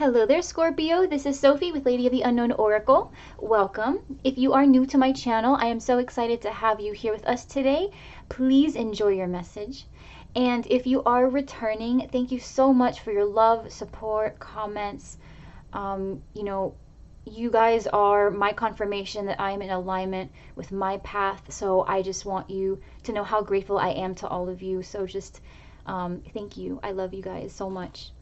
Hello there, Scorpio. This is Sophie with Lady of the Unknown Oracle. Welcome. If you are new to my channel, I am so excited to have you here with us today. Please enjoy your message. And if you are returning, thank you so much for your love, support, comments. You guys are my confirmation that I am in alignment with my path. So I just want you to know how grateful I am to all of you. So just thank you. I love you guys so much.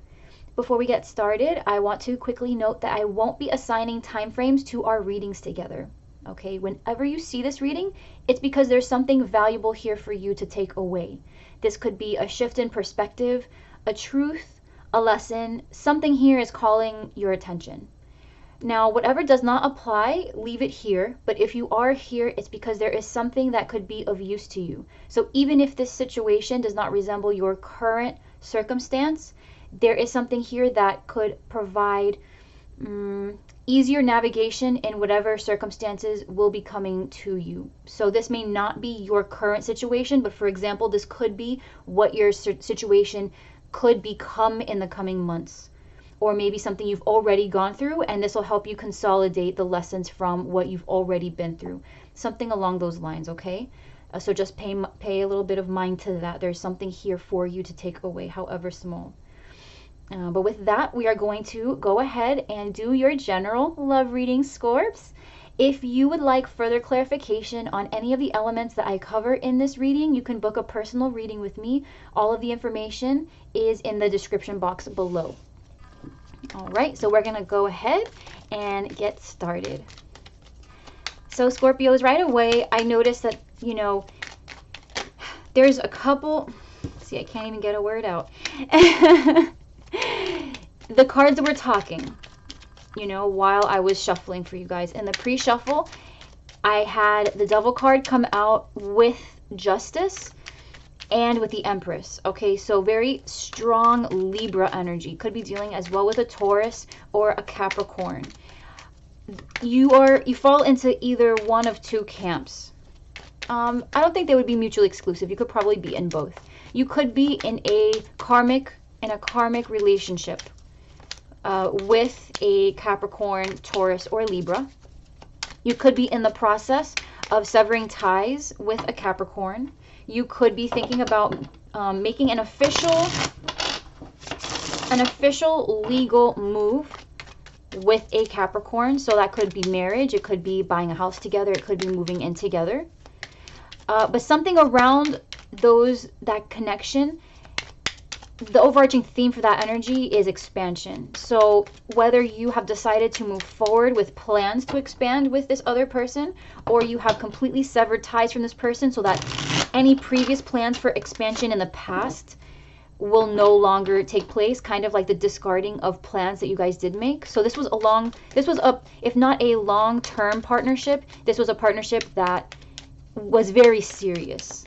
Before we get started, I want to quickly note that I won't be assigning time frames to our readings together. Okay, whenever you see this reading, it's because there's something valuable here for you to take away. This could be a shift in perspective, a truth, a lesson. Something here is calling your attention. Now, whatever does not apply, leave it here. But if you are here, it's because there is something that could be of use to you. So even if this situation does not resemble your current circumstance, there is something here that could provide easier navigation in whatever circumstances will be coming to you. So this may not be your current situation, but for example, this could be what your situation could become in the coming months. Or maybe something you've already gone through, and this will help you consolidate the lessons from what you've already been through. Something along those lines, okay? So just pay a little bit of mind to that. There's something here for you to take away, however small. But with that, we are going to go ahead and do your general love reading, Scorps. If you would like further clarification on any of the elements that I cover in this reading, you can book a personal reading with me. All of the information is in the description box below. All right, so we're going to go ahead and get started. So Scorpios, right away, I noticed that, there's a couple, see, I can't even get a word out. The cards were talking, while I was shuffling for you guys. In the pre-shuffle, I had the Devil card come out with Justice and with the Empress. Okay, so very strong Libra energy. Could be dealing as well with a Taurus or a Capricorn. You fall into either one of two camps. I don't think they would be mutually exclusive. You could probably be in both. You could be in a karmic relationship with a Capricorn, Taurus, or Libra. You could be in the process of severing ties with a Capricorn. You could be thinking about making an official legal move with a Capricorn. So that could be marriage. It could be buying a house together. It could be moving in together. But something around that connection, the overarching theme for that energy is expansion. So whether you have decided to move forward with plans to expand with this other person, or you have completely severed ties from this person so that any previous plans for expansion in the past will no longer take place, kind of like the discarding of plans that you guys did make. So this was if not a long-term partnership, this was a partnership that was very serious.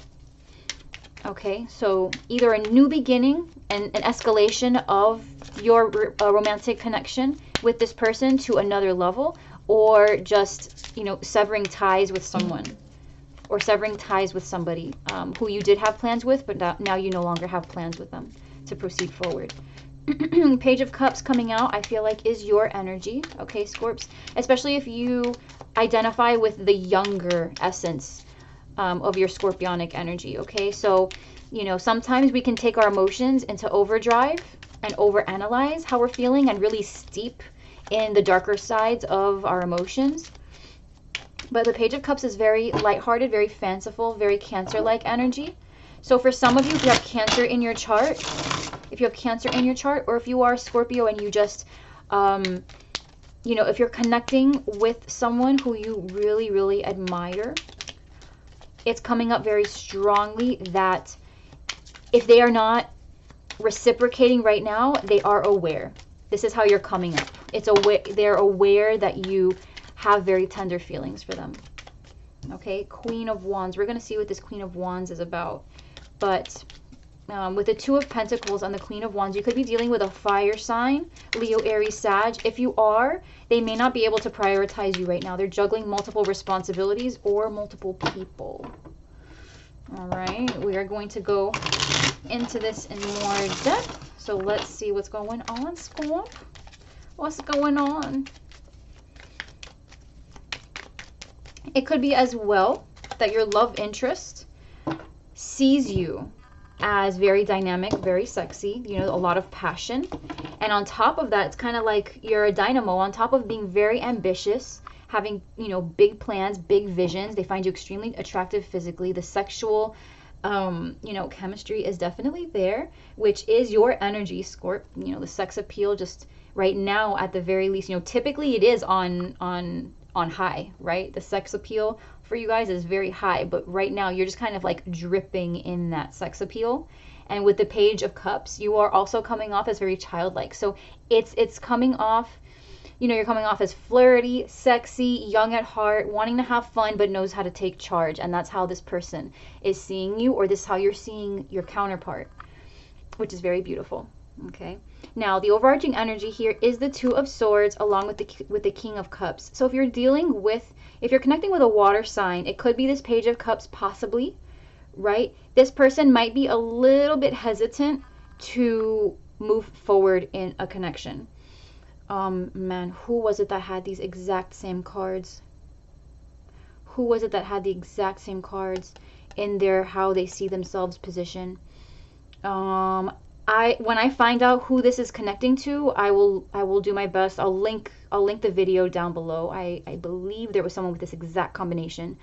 Okay, so either a new beginning and an escalation of your romantic connection with this person to another level, or just, severing ties with someone, or severing ties with somebody who you did have plans with, but now you no longer have plans with them to proceed forward. Page of Cups coming out, I feel like, is your energy, okay, Scorps? Especially if you identify with the younger essence of your scorpionic energy, okay? So, sometimes we can take our emotions into overdrive and overanalyze how we're feeling and really steep in the darker sides of our emotions. But the Page of Cups is very lighthearted, very fanciful, very Cancer-like energy. So for some of you, if you have Cancer in your chart, or if you are Scorpio and you just, if you're connecting with someone who you really, really admire, it's coming up very strongly that if they are not reciprocating right now, they are aware. This is how you're coming up. They're aware that you have very tender feelings for them. Okay, Queen of Wands. We're going to see what this Queen of Wands is about. But with the Two of Pentacles on the Queen of Wands, you could be dealing with a fire sign, Leo, Aries, Sag. If you are, they may not be able to prioritize you right now. They're juggling multiple responsibilities or multiple people. All right, we are going to go into this in more depth. So let's see what's going on, Scorp. What's going on? It could be as well that your love interest sees you as very dynamic, very sexy, you know, a lot of passion. And on top of that, it's kind of like you're a dynamo. On top of being very ambitious, having, you know, big plans, big visions, they find you extremely attractive physically. The sexual, you know, chemistry is definitely there, which is your energy, Scorp. You know, the sex appeal just right now, at the very least, you know, typically it is on high, right? The sex appeal for you guys is very high, but right now you're just kind of like dripping in that sex appeal. And with the Page of Cups, you are also coming off as very childlike. So it's coming off, you know, you're coming off as flirty, sexy, young at heart, wanting to have fun, but knows how to take charge. And that's how this person is seeing you, or this is how you're seeing your counterpart, which is very beautiful. Okay. Now, the overarching energy here is the Two of Swords along with the King of Cups. So if you're connecting with a water sign, it could be this Page of Cups possibly, right? This person might be a little bit hesitant to move forward in a connection. Man, who was it that had these exact same cards? Who was it that had the exact same cards in their how they see themselves position? When I find out who this is connecting to, I will do my best. I'll link the video down below. I believe there was someone with this exact combination.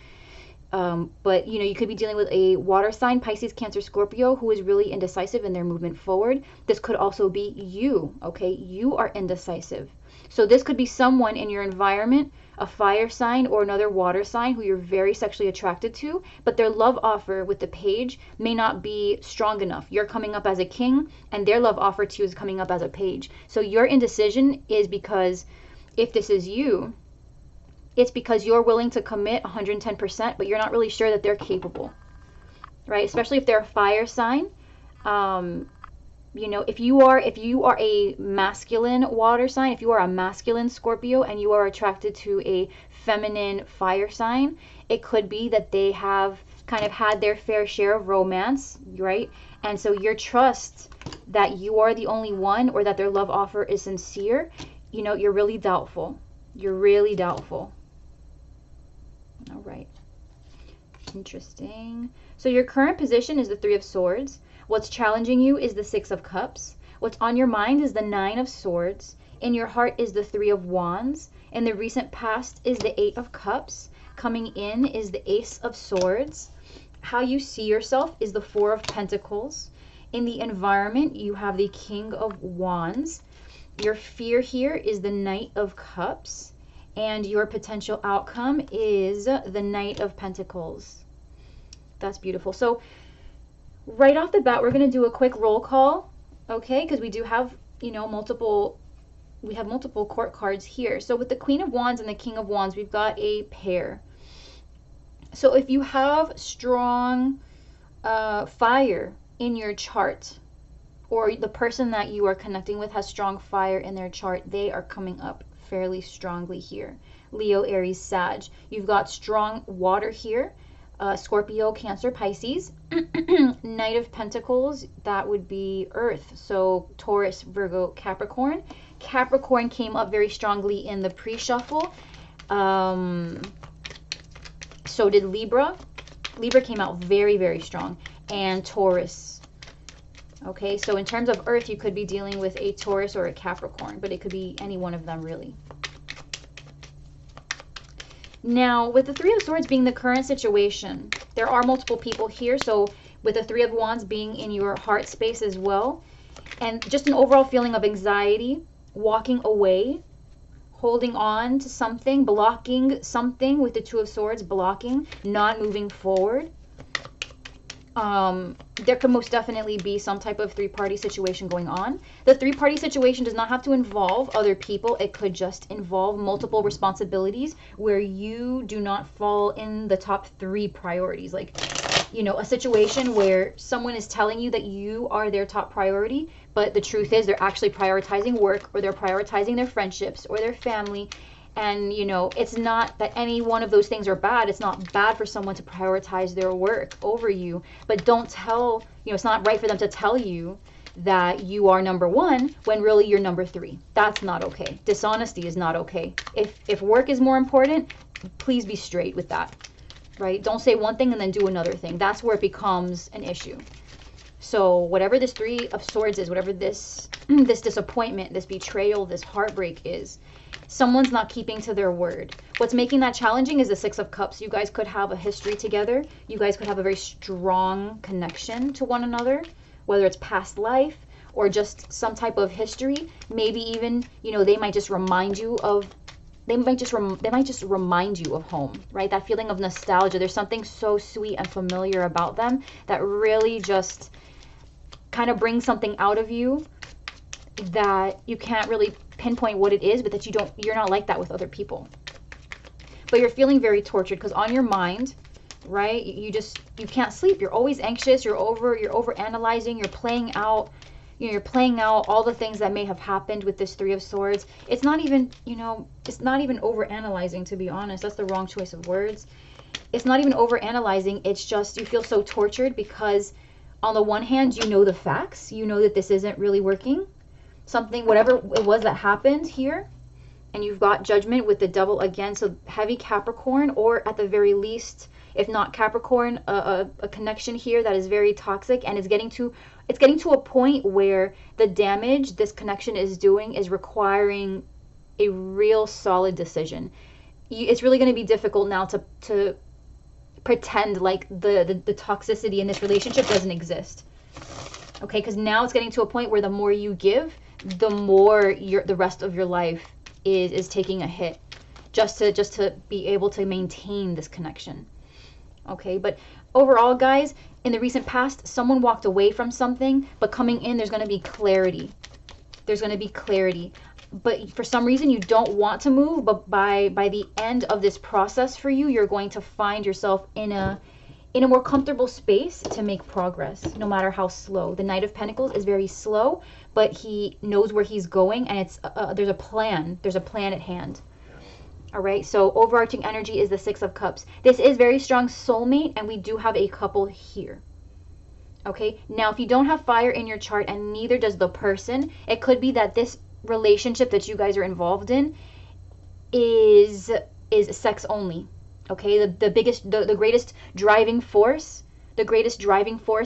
But you know, you could be dealing with a water sign, Pisces, Cancer, Scorpio, who is really indecisive in their movement forward. This could also be you, okay? You are indecisive. So this could be someone in your environment, a fire sign or another water sign who you're very sexually attracted to, but their love offer with the Page may not be strong enough. You're coming up as a king, and their love offer to you is coming up as a page. So your indecision is because, if this is you, it's because you're willing to commit 110%, but you're not really sure that they're capable, right? Especially if they're a fire sign. You know, if you are a masculine water sign, if you are a masculine Scorpio and you are attracted to a feminine fire sign, it could be that they have kind of had their fair share of romance, right? And so your trust that you are the only one, or that their love offer is sincere, you know, you're really doubtful. You're really doubtful. All right. Interesting. So your current position is the Three of Swords. What's challenging you is the Six of Cups. What's on your mind is the Nine of Swords. In your heart is the Three of Wands. In the recent past is the Eight of Cups. Coming in is the Ace of Swords. How you see yourself is the Four of Pentacles. In the environment, you have the King of Wands. Your fear here is the Knight of Cups. And your potential outcome is the Knight of Pentacles. That's beautiful. So right off the bat, we're going to do a quick roll call, okay? Because we do have, you know, multiple court cards here. So with the Queen of Wands and the King of Wands, we've got a pair. So if you have strong fire in your chart, or the person that you are connecting with has strong fire in their chart, they are coming up fairly strongly here. Leo, Aries, Sag. You've got strong water here. Scorpio, Cancer, Pisces. Knight of Pentacles, that would be Earth. So Taurus, Virgo, Capricorn. Capricorn came up very strongly in the pre-shuffle. So did Libra. Libra came out very, very strong. And Taurus. Okay, so in terms of Earth, you could be dealing with a Taurus or a Capricorn, but it could be any one of them, really. Now, with the Three of Swords being the current situation, there are multiple people here. So with the Three of Wands being in your heart space as well, and just an overall feeling of anxiety, walking away, holding on to something, blocking something with the Two of Swords, blocking, not moving forward. There could most definitely be some type of three-party situation going on. The three-party situation does not have to involve other people. It could just involve multiple responsibilities where you do not fall in the top 3 priorities. Like, you know, a situation where someone is telling you that you are their top priority, but the truth is they're actually prioritizing work, or they're prioritizing their friendships or their family. And, you know, it's not that any one of those things are bad. It's not bad for someone to prioritize their work over you. But don't tell, you know, it's not right for them to tell you that you are number one when really you're number three. That's not okay. Dishonesty is not okay. If work is more important, please be straight with that, right? Don't say one thing and then do another thing. That's where it becomes an issue. So whatever this Three of Swords is, whatever this this disappointment, this betrayal, this heartbreak is, someone's not keeping to their word. What's making that challenging is the Six of Cups. You guys could have a history together. You guys could have a very strong connection to one another, whether it's past life or just some type of history. Maybe even, you know, they might just remind you of they might just remind you of home, right? That feeling of nostalgia. There's something so sweet and familiar about them that really just kind of brings something out of you that you can't really pinpoint what it is, but that you're not like that with other people. But you're feeling very tortured because on your mind, right, you can't sleep. You're always anxious. You're over analyzing. You're playing out all the things that may have happened with this Three of Swords. It's not even, it's not even over analyzing, to be honest. That's the wrong choice of words. It's not even over analyzing. It's just you feel so tortured because on the one hand, you know the facts. You know that this isn't really working. Whatever it was that happened here, and you've got Judgment with the Devil again. So heavy Capricorn, or at the very least, if not Capricorn, a connection here that is very toxic, and it's getting to a point where the damage this connection is doing is requiring a real solid decision. It's really going to be difficult now to pretend like the toxicity in this relationship doesn't exist. Okay, because now it's getting to a point where the more you give, the more the rest of your life is taking a hit, just to be able to maintain this connection. Okay, but overall, guys, in the recent past, someone walked away from something, but coming in, there's going to be clarity. There's going to be clarity. But for some reason, you don't want to move, but by the end of this process for you, you're going to find yourself in a more comfortable space to make progress, no matter how slow. The Knight of Pentacles is very slow, but he knows where he's going, and there's a plan. There's a plan at hand. All right, so overarching energy is the Six of Cups. This is very strong soulmate, and we do have a couple here. Okay, now if you don't have fire in your chart, and neither does the person, it could be that this relationship that you guys are involved in is sex only. Okay, the greatest driving force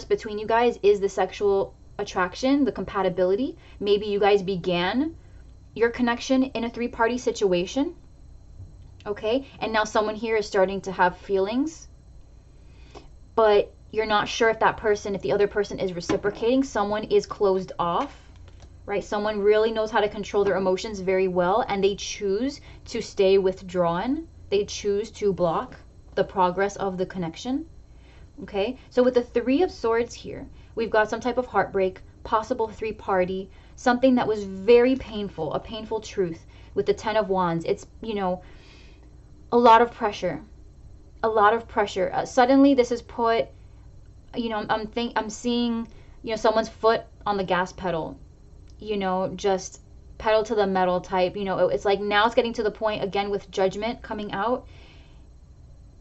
between you guys is the sexual attraction, the compatibility. Maybe you guys began your connection in a three-party situation. Okay, and now someone here is starting to have feelings, but you're not sure if the other person is reciprocating. Someone is closed off, right? Someone really knows how to control their emotions very well, and they choose to stay withdrawn. They choose to block the progress of the connection. Okay, so with the Three of Swords here, we've got some type of heartbreak, possible three-party, something that was very painful, a painful truth. With the Ten of Wands, it's, a lot of pressure. Suddenly this is put, I'm seeing, someone's foot on the gas pedal, just pedal to the metal type. It's like now it's getting to the point again with Judgment coming out.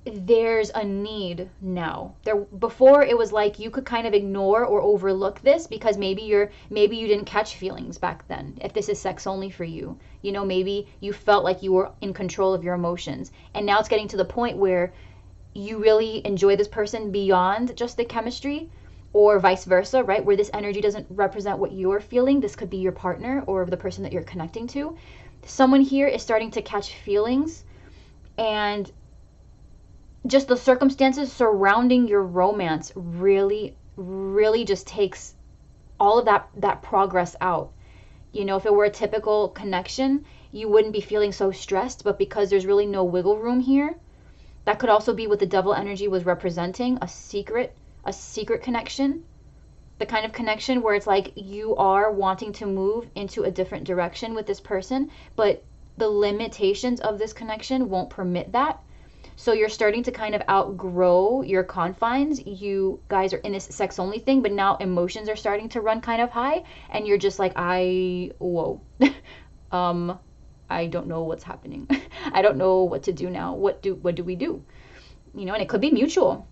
There's a need now. Before it was like you could kind of ignore or overlook this because maybe you didn't catch feelings back then. If this is sex only for you, maybe you felt like you were in control of your emotions, and now it's getting to the point where you really enjoy this person beyond just the chemistry, or vice versa, right? Where this energy doesn't represent what you're feeling. This could be your partner or the person that you're connecting to. Someone here is starting to catch feelings, and just the circumstances surrounding your romance really, really just takes all of that progress out. If it were a typical connection, you wouldn't be feeling so stressed, but because there's really no wiggle room here, that could also be what the Devil energy was representing, a secret connection, the kind of connection where it's like you are wanting to move into a different direction with this person, but the limitations of this connection won't permit that. So you're starting to kind of outgrow your confines. You guys are in this sex only thing, but now emotions are starting to run kind of high, and you're just like, whoa. I don't know what's happening. I don't know what to do now. What do we do? And it could be mutual.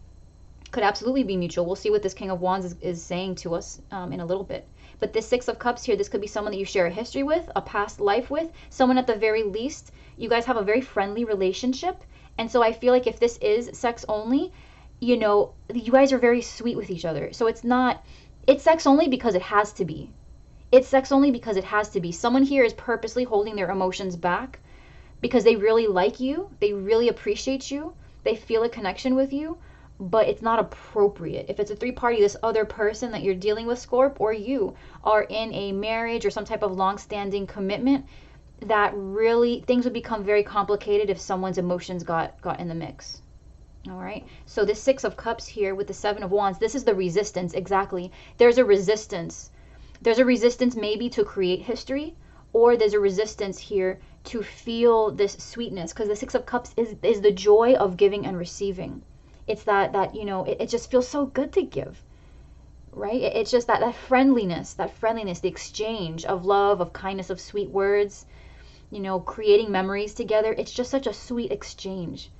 Could absolutely be mutual. We'll see what this King of Wands is saying to us in a little bit. But this Six of Cups here, this could be someone that you share a history with, a past life with, someone at the very least. You guys have a very friendly relationship. And so I feel like if this is sex only, you know, you guys are very sweet with each other. So it's sex only because it has to be. It's sex only because it has to be. Someone here is purposely holding their emotions back because they really like you, they really appreciate you, they feel a connection with you, but it's not appropriate. If it's a three-party, this other person that you're dealing with, Scorp, or you are in a marriage or some type of long-standing commitment, that really things would become very complicated if someone's emotions got in the mix. All right, so this Six of Cups here with the Seven of Wands, this is the resistance. Exactly, there's a resistance. There's a resistance maybe to create history, or there's a resistance here to feel this sweetness, because the Six of Cups is the joy of giving and receiving. It's that you know, it just feels so good to give, right? It's just that friendliness, the exchange of love, of kindness, of sweet words, you know, creating memories together. It's just such a sweet exchange.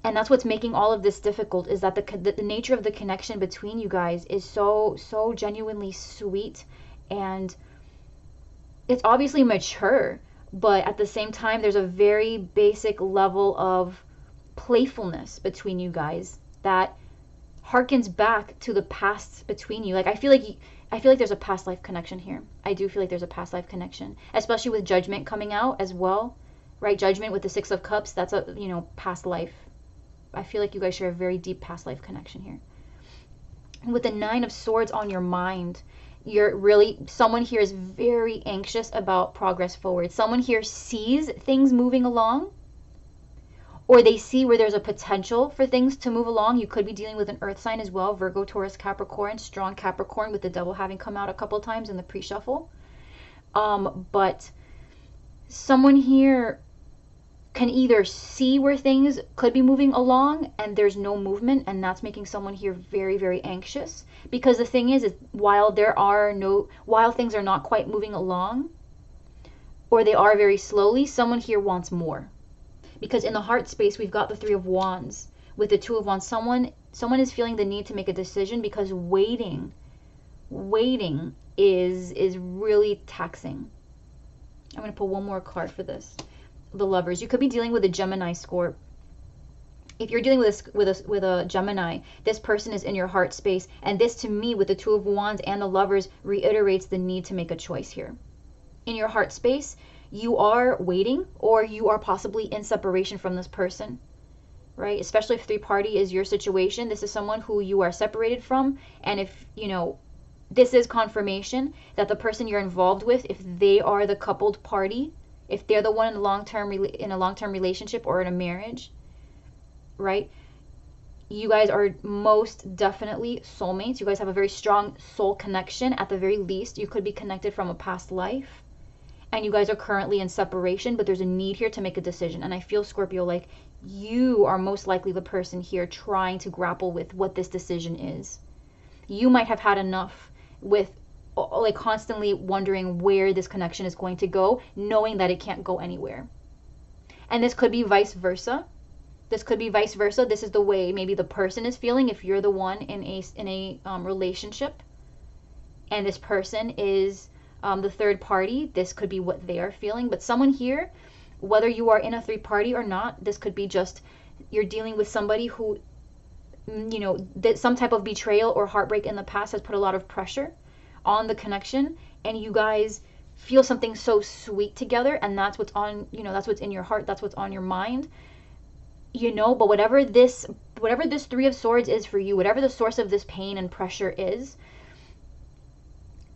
And that's what's making all of this difficult, is that the nature of the connection between you guys is so genuinely sweet, and it's obviously mature, but at the same time there's a very basic level of playfulness between you guys that harkens back to the past between you. Like I feel like there's a past life connection here. I do feel like there's a past life connection, especially with Judgment coming out as well, right? Judgment with the Six of Cups, that's a, you know, past life. I feel like you guys share a very deep past life connection here. With the Nine of Swords on your mind, someone here is very anxious about progress forward. Someone here sees things moving along, or they see where there's a potential for things to move along. You could be dealing with an earth sign as well, Virgo, Taurus, Capricorn, strong Capricorn, with the Devil having come out a couple times in the pre-shuffle. But someone here can either see where things could be moving along and there's no movement, and that's making someone here very, very anxious. Because the thing is while things are not quite moving along, or they are very slowly, someone here wants more. Because in the heart space, we've got the Three of Wands with the Two of Wands. Someone is feeling the need to make a decision, because waiting is really taxing. I'm going to pull one more card for this. The Lovers. You could be dealing with a Gemini, Scorp. If you're dealing with a Gemini, this person is in your heart space, and this, to me, with the Two of Wands and the Lovers, reiterates the need to make a choice here. In your heart space, you are waiting, or you are possibly in separation from this person, right? Especially if three-party is your situation. This is someone who you are separated from, and if, you know, this is confirmation that the person you're involved with, if they are the coupled party, if they're the one in a long-term relationship or in a marriage, right? You guys are most definitely soulmates. You guys have a very strong soul connection. At the very least, you could be connected from a past life, and you guys are currently in separation, but there's a need here to make a decision. And I feel, Scorpio, like you are most likely the person here trying to grapple with what this decision is. You might have had enough with like constantly wondering where this connection is going to go, knowing that it can't go anywhere. And this could be vice versa. This is the way maybe the person is feeling if you're the one in a relationship, and this person is the third party. This could be what they are feeling. But someone here, whether you are in a three-party or not, this could be just you're dealing with somebody who, you know, that some type of betrayal or heartbreak in the past has put a lot of pressure on the connection, and you guys feel something so sweet together, and that's what's on, you know, that's what's in your heart, that's what's on your mind, you know. But whatever this Three of Swords is for you, whatever the source of this pain and pressure is,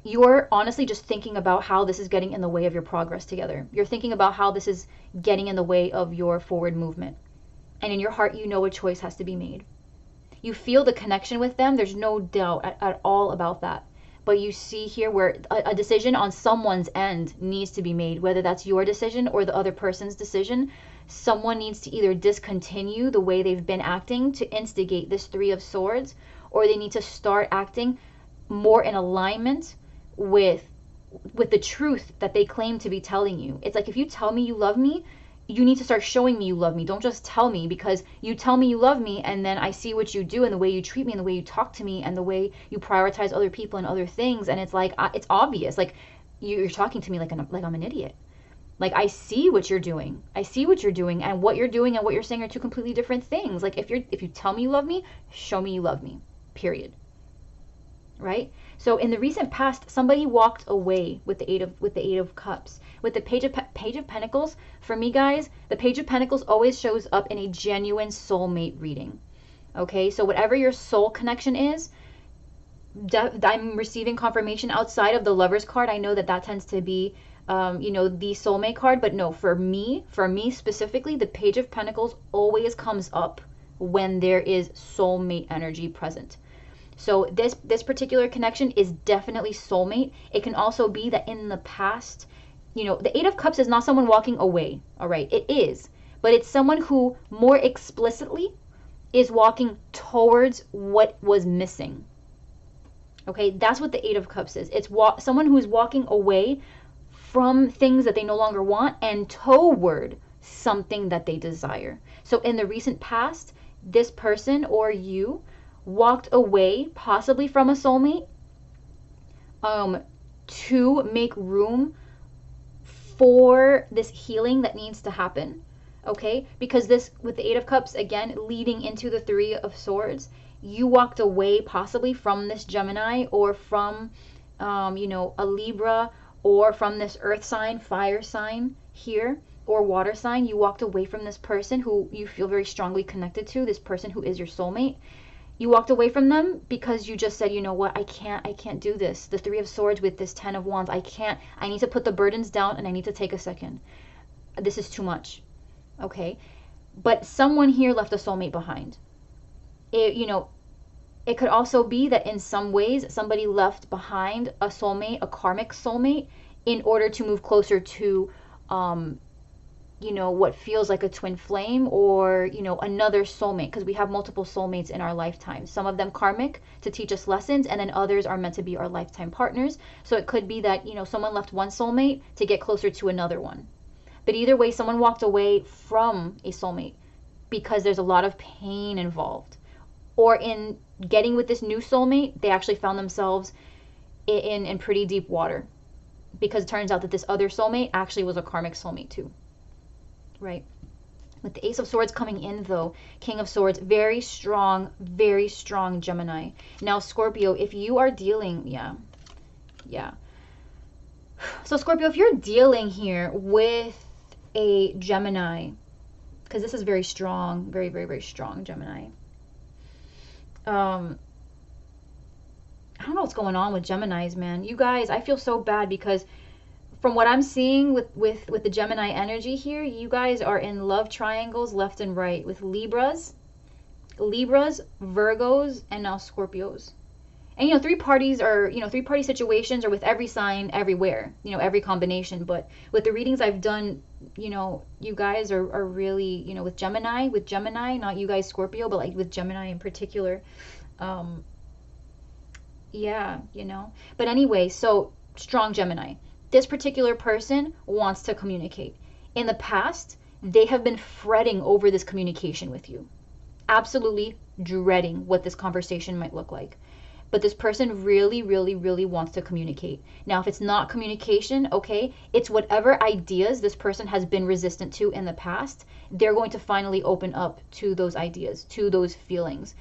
you're honestly just thinking about how this is getting in the way of your progress together. You're thinking about how this is getting in the way of your forward movement, and in your heart, you know, a choice has to be made. You feel the connection with them, there's no doubt at all about that. But you see here where a decision on someone's end needs to be made, whether that's your decision or the other person's decision. Someone needs to either discontinue the way they've been acting to instigate this Three of Swords, or they need to start acting more in alignment with the truth that they claim to be telling you. It's like, if you tell me you love me, you need to start showing me you love me. Don't just tell me, because you tell me you love me and then I see what you do and the way you treat me and the way you talk to me and the way you prioritize other people and other things, and it's like it's obvious, like you're talking to me like I'm an idiot. Like, I see what you're doing. I see what you're doing, and what you're doing and what you're saying are two completely different things. Like, if you tell me you love me, show me you love me. Period. Right? So in the recent past, somebody walked away with the Eight of Cups. With the Page of Pentacles, for me, guys, the Page of Pentacles always shows up in a genuine soulmate reading. Okay? So whatever your soul connection is, I'm receiving confirmation outside of the Lover's card. I know that tends to be the soulmate card, but no, for me specifically, the Page of Pentacles always comes up when there is soulmate energy present. So this particular connection is definitely soulmate. It can also be that in the past, the Eight of Cups is not someone walking away, all right? It is, but it's someone who more explicitly is walking towards what was missing. Okay, that's what the Eight of Cups is. It's someone who's walking away from things that they no longer want and toward something that they desire. So in the recent past, this person or you walked away possibly from a soulmate to make room for this healing that needs to happen. Okay, because this, with the Eight of Cups, again, leading into the Three of Swords, you walked away possibly from this Gemini or from a Libra, or from this earth sign, fire sign here, or water sign. You walked away from this person who you feel very strongly connected to, this person who is your soulmate. You walked away from them because you just said, you know what, I can't do this. The Three of Swords with this Ten of Wands, I need to put the burdens down and I need to take a second. This is too much. Okay? But someone here left a soulmate behind. It could also be that in some ways somebody left behind a soulmate, a karmic soulmate, in order to move closer to, what feels like a twin flame, or, another soulmate, because we have multiple soulmates in our lifetime. Some of them karmic to teach us lessons, and then others are meant to be our lifetime partners. So it could be that, someone left one soulmate to get closer to another one. But either way, someone walked away from a soulmate because there's a lot of pain involved. Or in getting with this new soulmate, they actually found themselves in pretty deep water, because it turns out that this other soulmate actually was a karmic soulmate too. Right? With the Ace of Swords coming in, though, King of Swords, very strong Gemini. Now, Scorpio, if you are dealing, yeah. So, Scorpio, if you're dealing here with a Gemini, because this is very strong, very, very, very strong Gemini. I don't know what's going on with Geminis, man. You guys, I feel so bad, because from what I'm seeing with the Gemini energy here, you guys are in love triangles left and right with Libras, Virgos, and now Scorpios. And three-party situations are with every sign everywhere, every combination. But with the readings I've done, you guys are really, with Gemini, not you guys Scorpio, but like with Gemini in particular. But anyway, so strong Gemini. This particular person wants to communicate. In the past, they have been fretting over this communication with you. Absolutely dreading what this conversation might look like. But this person really, really, really wants to communicate. Now, if it's not communication, okay, it's whatever ideas this person has been resistant to in the past, they're going to finally open up to those ideas, to those feelings.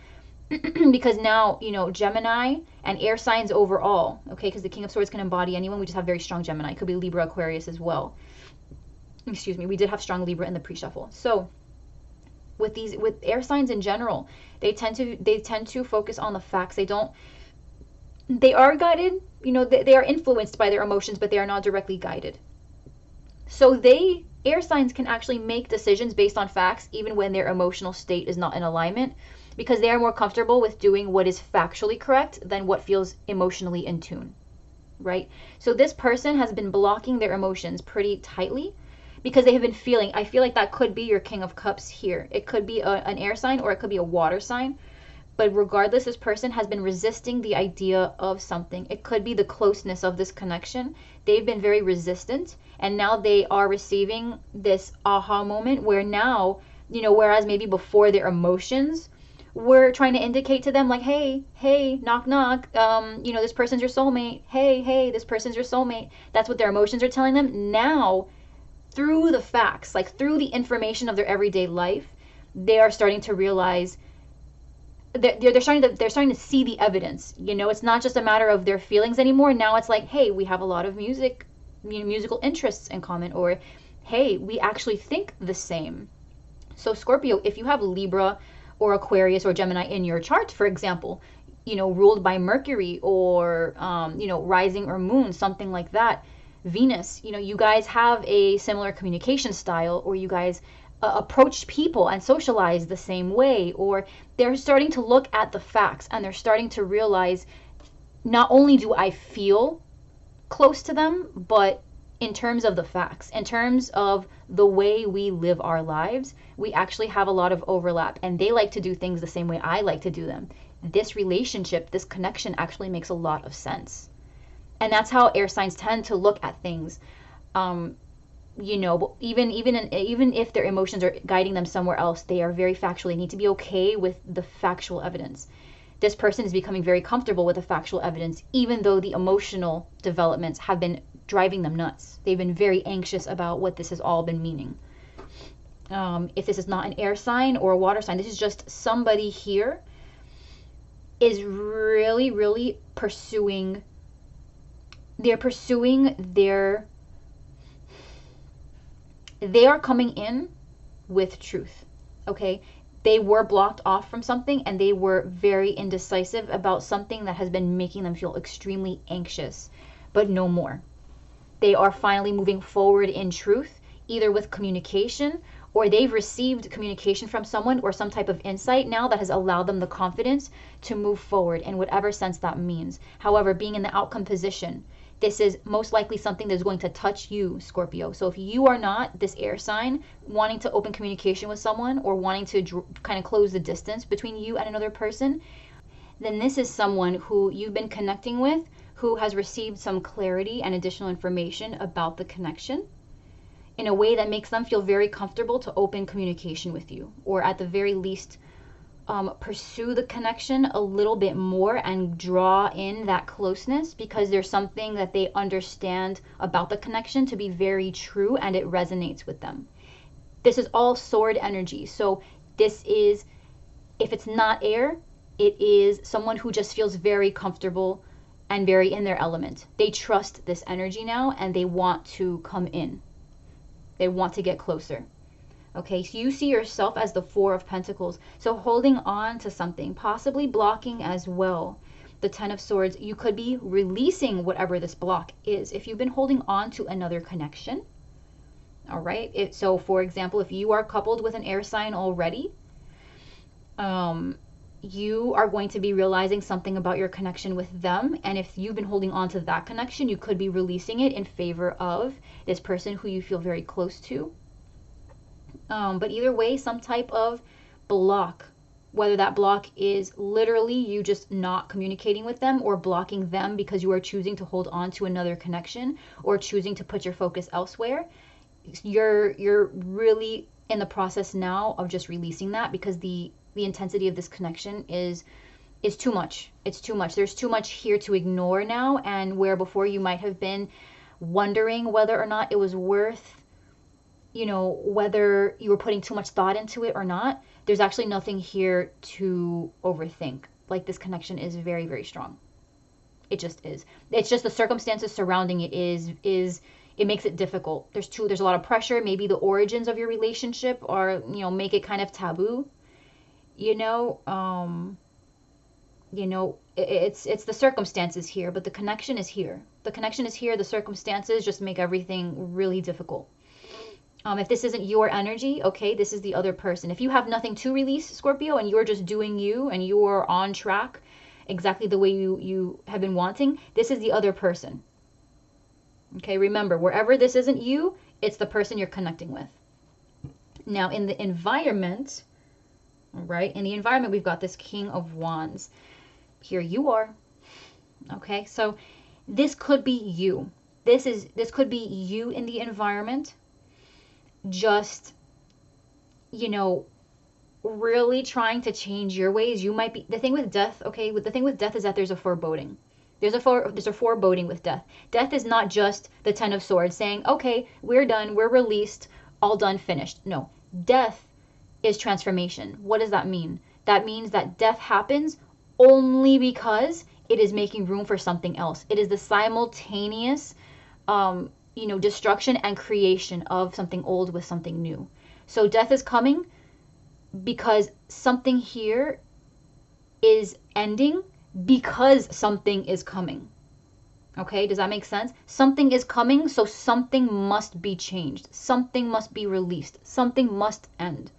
Because now, Gemini and air signs overall, okay, because the King of Swords can embody anyone. We just have very strong Gemini. It could be Libra, Aquarius as well. Excuse me. We did have strong Libra in the pre-shuffle. So with air signs in general, they tend to focus on the facts. They are guided, they are influenced by their emotions, but they are not directly guided. So air signs can actually make decisions based on facts, even when their emotional state is not in alignment, because they are more comfortable with doing what is factually correct than what feels emotionally in tune, right? So this person has been blocking their emotions pretty tightly because they have been feeling, I feel like that could be your King of Cups here. It could be an air sign, or it could be a water sign. But regardless, this person has been resisting the idea of something. It could be the closeness of this connection. They've been very resistant, And now they are receiving this aha moment where now, whereas maybe before their emotions were trying to indicate to them like, hey, hey, knock, knock, this person's your soulmate. Hey, hey, this person's your soulmate. That's what their emotions are telling them. Now, through the facts, like through the information of their everyday life, they are starting to realize they're starting to see the evidence. It's not just a matter of their feelings anymore. Now it's like, hey, we have a lot of musical interests in common, or hey, we actually think the same. So Scorpio, if you have Libra or Aquarius or Gemini in your chart, for example, ruled by Mercury or rising or moon, something like that, Venus, you guys have a similar communication style, or you guys approach people and socialize the same way, or they're starting to look at the facts and they're starting to realize, not only do I feel close to them, but in terms of the facts, in terms of the way we live our lives, we actually have a lot of overlap, and they like to do things the same way I like to do them. This relationship, this connection actually makes a lot of sense. And that's how air signs tend to look at things. Even if their emotions are guiding them somewhere else, they are very factual. They need to be okay with the factual evidence. This person is becoming very comfortable with the factual evidence, even though the emotional developments have been driving them nuts. They've been very anxious about what this has all been meaning. If this is not an air sign or a water sign, this is just somebody here is really, really pursuing. They are coming in with truth. Okay? They were blocked off from something, and they were very indecisive about something that has been making them feel extremely anxious, but no more. They are finally moving forward in truth, either with communication, or they've received communication from someone or some type of insight now that has allowed them the confidence to move forward in whatever sense that means. However, being in the outcome position, this is most likely something that's going to touch you, Scorpio. So if you are not this air sign wanting to open communication with someone, or wanting to kind of close the distance between you and another person, then this is someone who you've been connecting with, who has received some clarity and additional information about the connection in a way that makes them feel very comfortable to open communication with you, or at the very least pursue the connection a little bit more and draw in that closeness, because there's something that they understand about the connection to be very true, and it resonates with them. This is all sword energy. So this is, if it's not air, it is someone who just feels very comfortable and very in their element. They trust this energy now, and they want to come in. They want to get closer. Okay, so you see yourself as the Four of Pentacles. So holding on to something, possibly blocking as well. The Ten of Swords, you could be releasing whatever this block is. If you've been holding on to another connection, all right? So for example, if you are coupled with an air sign already, you are going to be realizing something about your connection with them. And if you've been holding on to that connection, you could be releasing it in favor of this person who you feel very close to. But either way, some type of block, whether that block is literally you just not communicating with them, or blocking them because you are choosing to hold on to another connection, or choosing to put your focus elsewhere, you're really in the process now of just releasing that, because the intensity of this connection is too much. It's too much. There's too much here to ignore now, and where before you might have been wondering whether or not it was worth, whether you were putting too much thought into it or not, there's actually nothing here to overthink. Like, this connection is very, very strong. It just is. It's just the circumstances surrounding it it makes it difficult. There's a lot of pressure. Maybe the origins of your relationship are, make it kind of taboo. It's the circumstances here, but the connection is here. The connection is here. The circumstances just make everything really difficult. If this isn't your energy, okay, this is the other person. If you have nothing to release, Scorpio, and you're just doing you, and you're on track exactly the way you have been wanting, this is the other person. Okay, remember, wherever this isn't you, it's the person you're connecting with. Now, in the environment, right, in the environment, we've got this King of Wands. Here you are. Okay, so this could be you. this could be you in the environment, just, you know, really trying to change your ways. You might be, the thing with death, okay, the thing with death is that there's a foreboding. There's a foreboding with death. Death is not just the Ten of Swords saying, okay, we're done, we're released, all done, finished. No, death is transformation. What does that mean? That means that death happens only because it is making room for something else. It is the simultaneous, destruction and creation of something old with something new. So death is coming because something here is ending because something is coming. Okay, does that make sense? Something is coming, so something must be changed. Something must be released. Something must end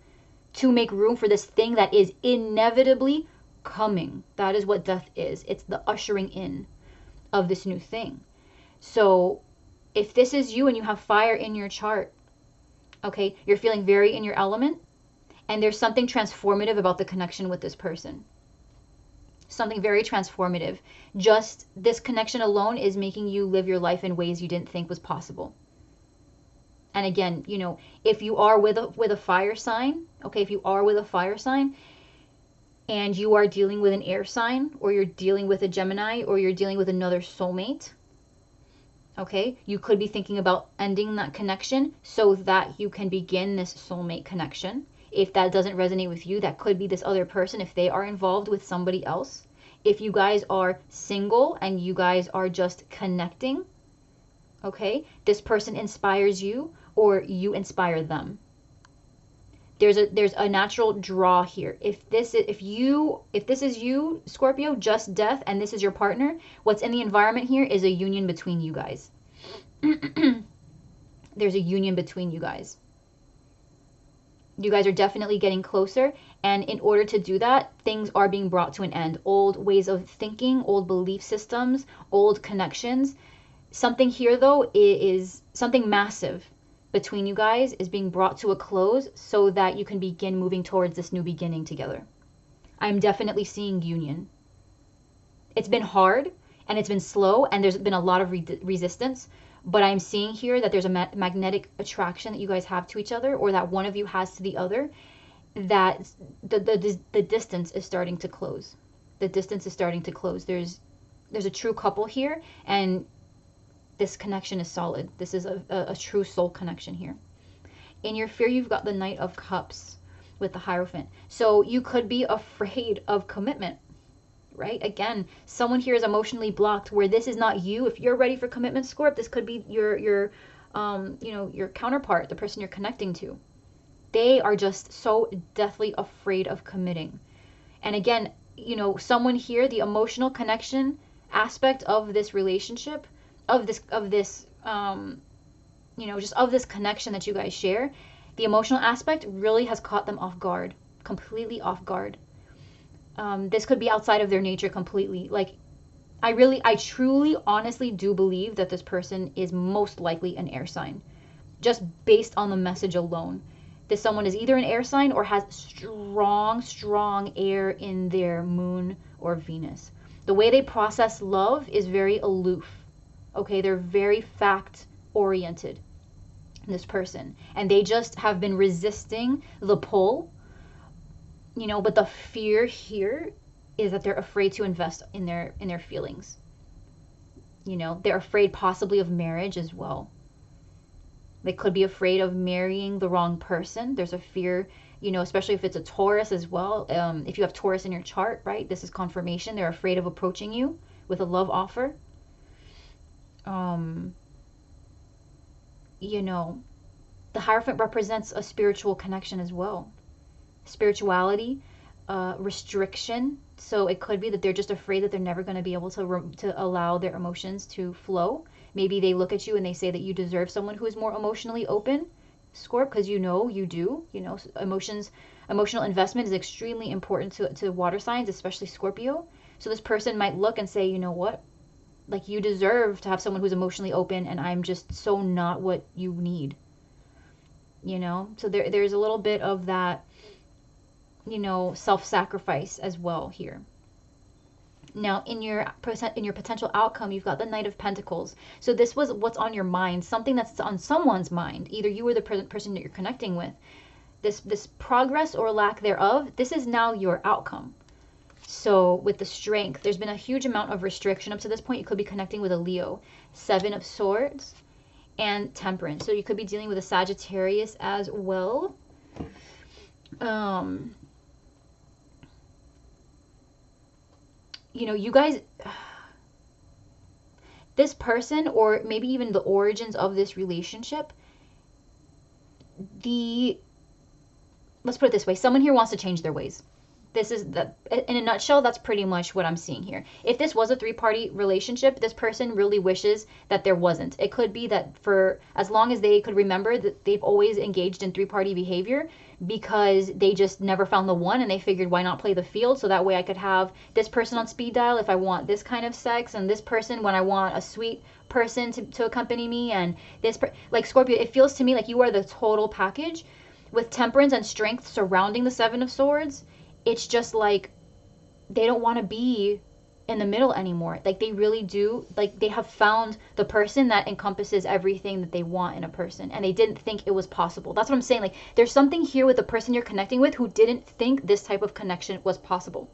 to make room for this thing that is inevitably coming. That is what death is. It's the ushering in of this new thing. So if this is you and you have fire in your chart, okay, you're feeling very in your element, and there's something transformative about the connection with this person. Something very transformative. Just this connection alone is making you live your life in ways you didn't think was possible. And again, if you are with a fire sign, okay, if you are with a fire sign and you are dealing with an air sign, or you're dealing with a Gemini, or you're dealing with another soulmate, okay, you could be thinking about ending that connection so that you can begin this soulmate connection. If that doesn't resonate with you, that could be this other person if they are involved with somebody else. If you guys are single and you guys are just connecting, okay, this person inspires you or you inspire them. There's a natural draw here. If this is you, Scorpio, just death, and this is your partner, what's in the environment here is a union between you guys. There's a union between you guys. You guys are definitely getting closer, and in order to do that, things are being brought to an end. Old ways of thinking, old belief systems, old connections. Something here, though, is something massive between you guys is being brought to a close so that you can begin moving towards this new beginning together. I'm definitely seeing union. It's been hard, and it's been slow, and there's been a lot of resistance, but I'm seeing here that there's a magnetic attraction that you guys have to each other, or that one of you has to the other, that the distance is starting to close. The distance is starting to close. There's a true couple here, and this connection is solid. This is a true soul connection here. In your fear, you've got the Knight of Cups with the Hierophant. So you could be afraid of commitment, right? Again, someone here is emotionally blocked where this is not you. If you're ready for commitment, Scorp, this could be your counterpart, the person you're connecting to. They are just so deathly afraid of committing. And again, someone here, the emotional connection aspect of this relationship, of this connection that you guys share, the emotional aspect really has caught them off guard, completely off guard. This could be outside of their nature completely. Like, I truly, honestly do believe that this person is most likely an air sign, just based on the message alone. This someone is either an air sign or has strong air in their moon or Venus. The way they process love is very aloof. Okay, they're very fact-oriented, this person. And they just have been resisting the pull, but the fear here is that they're afraid to invest in their feelings. They're afraid possibly of marriage as well. They could be afraid of marrying the wrong person. There's a fear, especially if it's a Taurus as well. If you have Taurus in your chart, right, this is confirmation. They're afraid of approaching you with a love offer. The Hierophant represents a spiritual connection as well. Spirituality, restriction. So it could be that they're just afraid that they're never going to be able to allow their emotions to flow. Maybe they look at you and they say that you deserve someone who is more emotionally open, Scorp, because you do. Emotional investment is extremely important to water signs, especially Scorpio. So this person might look and say, you know what? Like, you deserve to have someone who's emotionally open, and I'm just so not what you need. So there's a little bit of that, self-sacrifice as well here. Now, in your potential outcome, you've got the Knight of Pentacles. So this was what's on your mind, something that's on someone's mind, either you or the person that you're connecting with. This progress or lack thereof, this is now your outcome. So with the Strength, there's been a huge amount of restriction up to this point. You could be connecting with a Leo. 7 of Swords and Temperance. So you could be dealing with a Sagittarius as well. You know, you guys, this person, or maybe even the origins of this relationship, let's put it this way, someone here wants to change their ways. This is in a nutshell, that's pretty much what I'm seeing here. If this was a 3-party relationship, this person really wishes that there wasn't. It could be that for as long as they could remember, that they've always engaged in 3-party behavior because they just never found the one, and they figured, why not play the field, so that way I could have this person on speed dial if I want this kind of sex, and this person when I want a sweet person to accompany me, and this like Scorpio, it feels to me like you are the total package. With Temperance and Strength surrounding the 7 of Swords, it's just like they don't want to be in the middle anymore. Like they really do. Like they have found the person that encompasses everything that they want in a person, and they didn't think it was possible. That's what I'm saying. Like there's something here with the person you're connecting with who didn't think this type of connection was possible.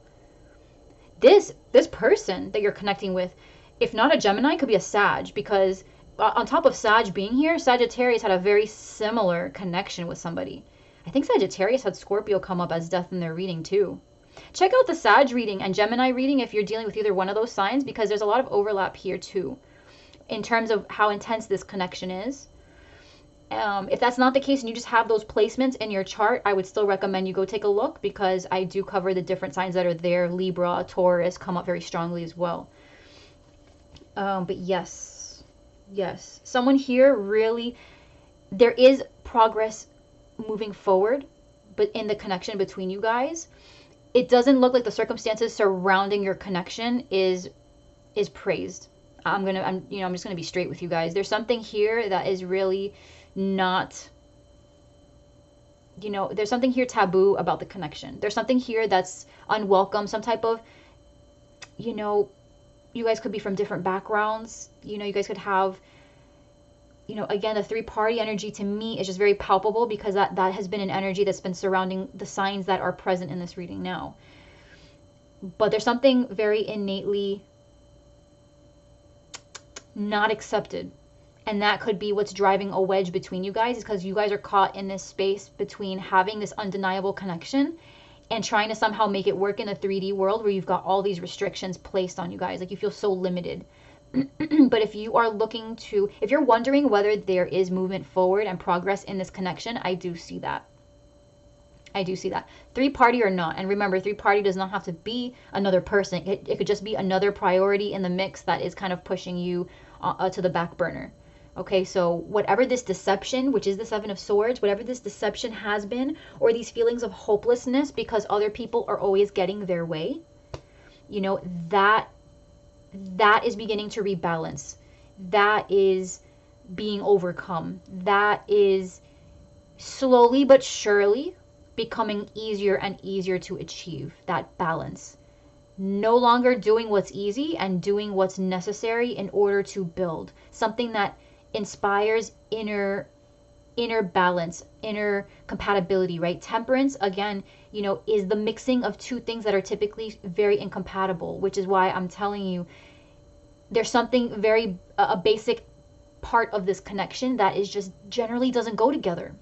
This person that you're connecting with, if not a Gemini, could be a Sag, because on top of Sag being here, Sagittarius had a very similar connection with somebody. I think Sagittarius had Scorpio come up as death in their reading too. Check out the Sag reading and Gemini reading if you're dealing with either one of those signs, because there's a lot of overlap here too in terms of how intense this connection is. If that's not the case and you just have those placements in your chart, I would still recommend you go take a look, because I do cover the different signs that are there. Libra, Taurus come up very strongly as well. But yes, someone here really, there is progress moving forward, but in the connection between you guys, it doesn't look like the circumstances surrounding your connection is praised. I'm just gonna be straight with you guys. There's something here that is really not, there's something here taboo about the connection. There's something here that's unwelcome, some type of, you guys could be from different backgrounds. You guys could have, again, the 3-party energy to me is just very palpable, because that has been an energy that's been surrounding the signs that are present in this reading now. But there's something very innately not accepted, and that could be what's driving a wedge between you guys, is because you guys are caught in this space between having this undeniable connection and trying to somehow make it work in the 3D world, where you've got all these restrictions placed on you guys. Like you feel so limited. But if you are if you're wondering whether there is movement forward and progress in this connection, I do see that. 3-party or not. And remember, 3-party does not have to be another person. It could just be another priority in the mix that is kind of pushing you to the back burner. Okay, so whatever this deception, which is the 7 of Swords, whatever this deception has been, or these feelings of hopelessness because other people are always getting their way, that is beginning to rebalance. That is being overcome. That is slowly but surely becoming easier and easier to achieve, that balance. No longer doing what's easy and doing what's necessary in order to build something that inspires inner balance, inner compatibility, right? Temperance, again, is the mixing of two things that are typically very incompatible, which is why I'm telling you there's something very, a basic part of this connection that is just generally doesn't go together.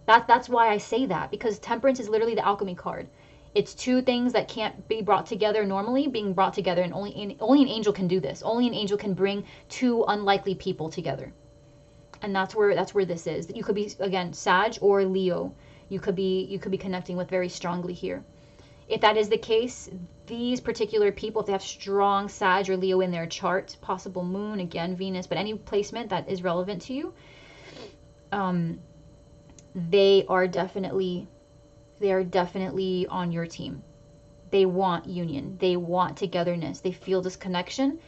That's why I say that, because Temperance is literally the alchemy card. It's two things that can't be brought together normally being brought together, and only an angel can do this. Only an angel can bring two unlikely people together. And that's where this is. You could be, again, Sag or Leo. You could be connecting with very strongly here. If that is the case, these particular people, if they have strong Sag or Leo in their chart, possible moon, again, Venus, but any placement that is relevant to you, they are definitely on your team. They want union. They want togetherness. They feel this connection,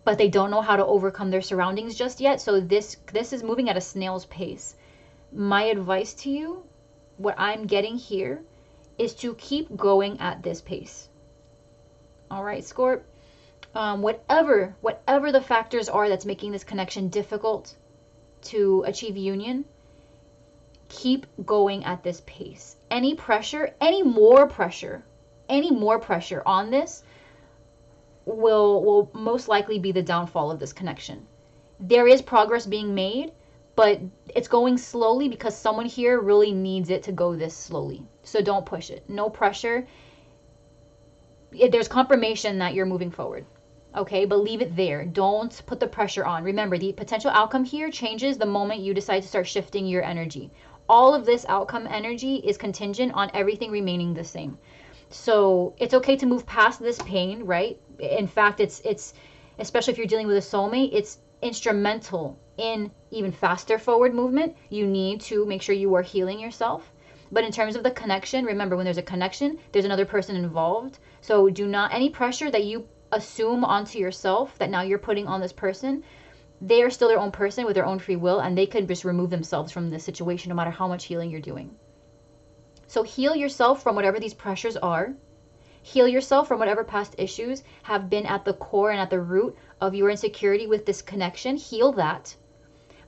but they don't know how to overcome their surroundings just yet. So this is moving at a snail's pace. My advice to you, what I'm getting here, is to keep going at this pace. All right, Scorp. Whatever the factors are that's making this connection difficult to achieve union, keep going at this pace. Any pressure, any more pressure on this will most likely be the downfall of this connection. There is progress being made, but it's going slowly because someone here really needs it to go this slowly. So don't push it. No pressure. There's confirmation that you're moving forward. Okay, but leave it there. Don't put the pressure on. Remember, the potential outcome here changes the moment you decide to start shifting your energy. All of this outcome energy is contingent on everything remaining the same. So it's okay to move past this pain, right? In fact, it's especially if you're dealing with a soulmate, it's instrumental in even faster forward movement. You need to make sure you are healing yourself. But in terms of the connection, remember, when there's a connection, there's another person involved. So do not, any pressure that you assume onto yourself that now you're putting on this person, they are still their own person with their own free will, and they can just remove themselves from this situation no matter how much healing you're doing. So heal yourself from whatever these pressures are. Heal yourself from whatever past issues have been at the core and at the root of your insecurity with this connection. Heal that.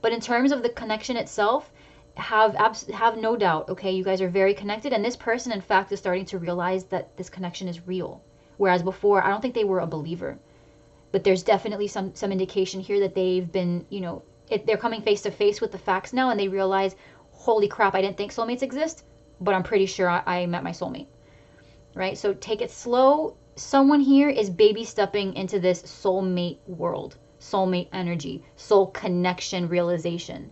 But in terms of the connection itself, have no doubt, okay? You guys are very connected, and this person, in fact, is starting to realize that this connection is real. Whereas before, I don't think they were a believer. But there's definitely some indication here that they've been, they're coming face to face with the facts now, and they realize, holy crap, I didn't think soulmates exist, but I'm pretty sure I met my soulmate, right? So take it slow. Someone here is baby stepping into this soulmate world, soulmate energy, soul connection realization.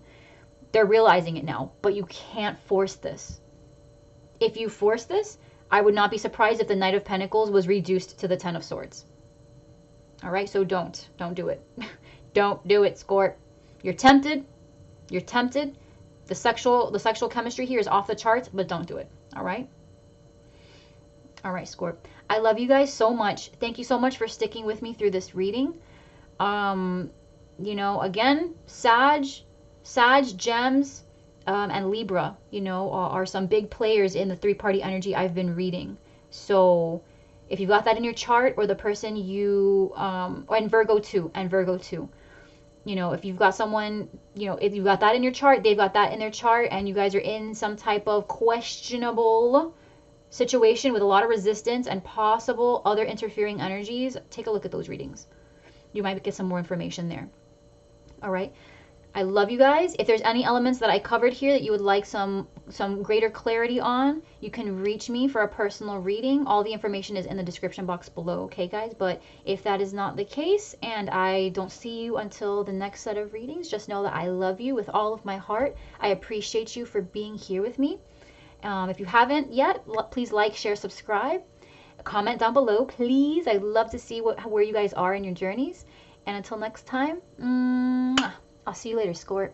They're realizing it now, but you can't force this. If you force this, I would not be surprised if the Knight of Pentacles was reduced to the Ten of Swords. All right, so don't do it. Don't do it, Scorp. You're tempted. You're tempted. The sexual chemistry here is off the charts, but don't do it. All right? All right, Scorp. I love you guys so much. Thank you so much for sticking with me through this reading. Again, Sag, Gems, and Libra, are some big players in the three-party energy I've been reading. So if you got that in your chart, or the person and Virgo too, if you've got someone, if you've got that in your chart, they've got that in their chart, and you guys are in some type of questionable situation with a lot of resistance and possible other interfering energies, take a look at those readings. You might get some more information there. All right. I love you guys. If there's any elements that I covered here that you would like some greater clarity on, you can reach me for a personal reading. All the information is in the description box below, okay, guys? But if that is not the case and I don't see you until the next set of readings, just know that I love you with all of my heart. I appreciate you for being here with me. If you haven't yet, please like, share, subscribe. Comment down below, please. I'd love to see where you guys are in your journeys. And until next time, I'll see you later, Scorp.